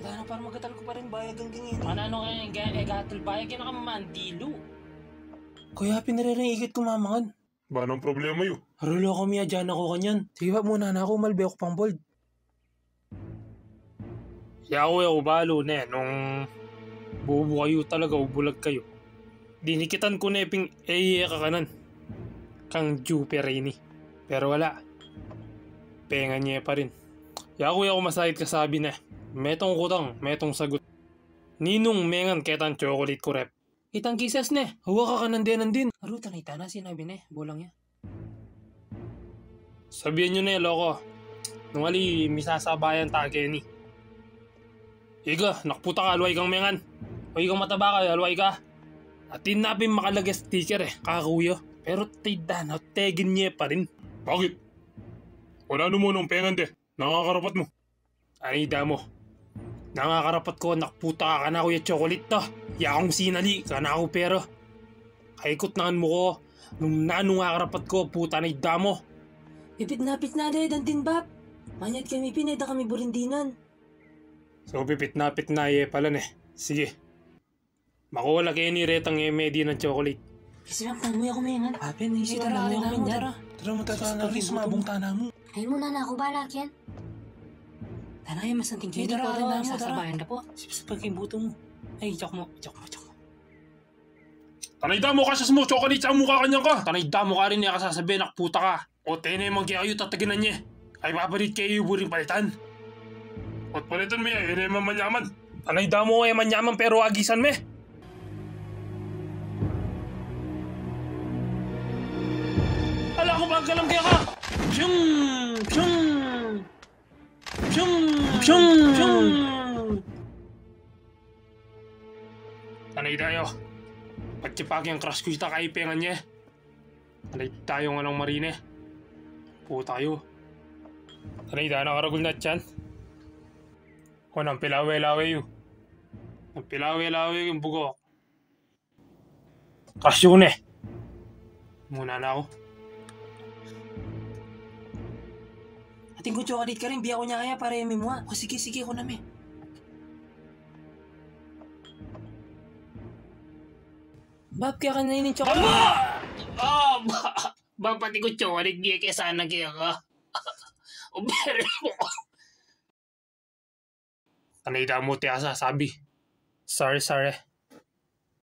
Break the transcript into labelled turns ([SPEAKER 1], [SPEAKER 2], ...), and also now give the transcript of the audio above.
[SPEAKER 1] Tana para magatal ko pa rin bayag hanggang ngayon.
[SPEAKER 2] Ano kaya gatal bayag yan nakamandilo.
[SPEAKER 1] Kuya, pinaririigit ko mamangan.
[SPEAKER 3] Ba, anong problema yun?
[SPEAKER 1] Harulo kami dyan ako kanyan. Sige ba muna na ako, malbi ako pang bold.
[SPEAKER 2] Yaw balo na nung bubo kayo talaga o bulag kayo. Dinikitan ko na iping ka kanan. Kang Juperini. Pero wala. Penga niya pa rin. Yaw ako masakit kasabi na. Metong kutang, metong sagot. Ninong mengan ketan chocolate ko rep.
[SPEAKER 1] Itang kisas ne, huwa ka kanandianan din.
[SPEAKER 2] Aro tanay na sinabi na bulang niya. Sabihin nyo na loko. Nung ali misasabayan tage ni. Iga, nakputa ka, alway kang mengan. O ikang mataba ka, alway ka. At tinapin makalagay sticker kakakuyo. Pero tidan at tegin niya pa rin.
[SPEAKER 3] Bakit? Wala mo nung pengan de. Nakakarapat mo.
[SPEAKER 2] Ay damo. Nakakarapat ko, nakputa ka na kuya chocolate to. Yakong sinali, ka na ako pero. Kaikot nakan mo ko. Nung nanungakarapat ko, puta na idamo.
[SPEAKER 1] Pipit na dan din bab. Manyat kami pineda kami burindinan.
[SPEAKER 2] So pipit na pala ne. Sige. Makuwala kayo ni Retang medi ng chocolate.
[SPEAKER 1] Kasi bab, tanuya ko mayangan. Happy na isi tara namin yan. Tara matatana rin sumabong tana mo.
[SPEAKER 4] Ayun muna na ako balak yan.
[SPEAKER 1] Tanay, mas anting kayo.
[SPEAKER 4] Hindi ko rin na sasabayan ka po.
[SPEAKER 1] Sipag yung buto mo. Ay, joke mo.
[SPEAKER 3] Tanayda mo kasas mo, chocolate sa mukha kanya ka.
[SPEAKER 2] Tanayda mo ka rin niya kasasabihin, nakputa ka. O tenay magkiayo tataginan niya. Ay papalit kayo yung buring palitan.
[SPEAKER 3] At palitan mo yan, yun ay mamanyaman.
[SPEAKER 2] Tanayda mo ay manyaman pero agisan me. Ala ko ba galam kaya ka? Pyong! Pyong! Pyong! Pyong! Pyong! Tanay tayo. Pagtsipagi ang crush ko kita kaipengan niya. Tanay tayo nga ng marine. Puta kayo. Tanay tayo nakaragul na tiyan. O nang pilawe-lawe yun. Nang pilawe-lawe yung bugok. Crush yun eh. Muna na ako.
[SPEAKER 1] Ating ko chocolate ka rin, biya ko niya kaya para yung mo. O sige ko na me. Bab, kaya ka na yun yung chocolate.
[SPEAKER 2] Pati ko chocolate giya kaya sana kaya ka. O bere mo. Tanay mo tiyasa sabi. Sorry.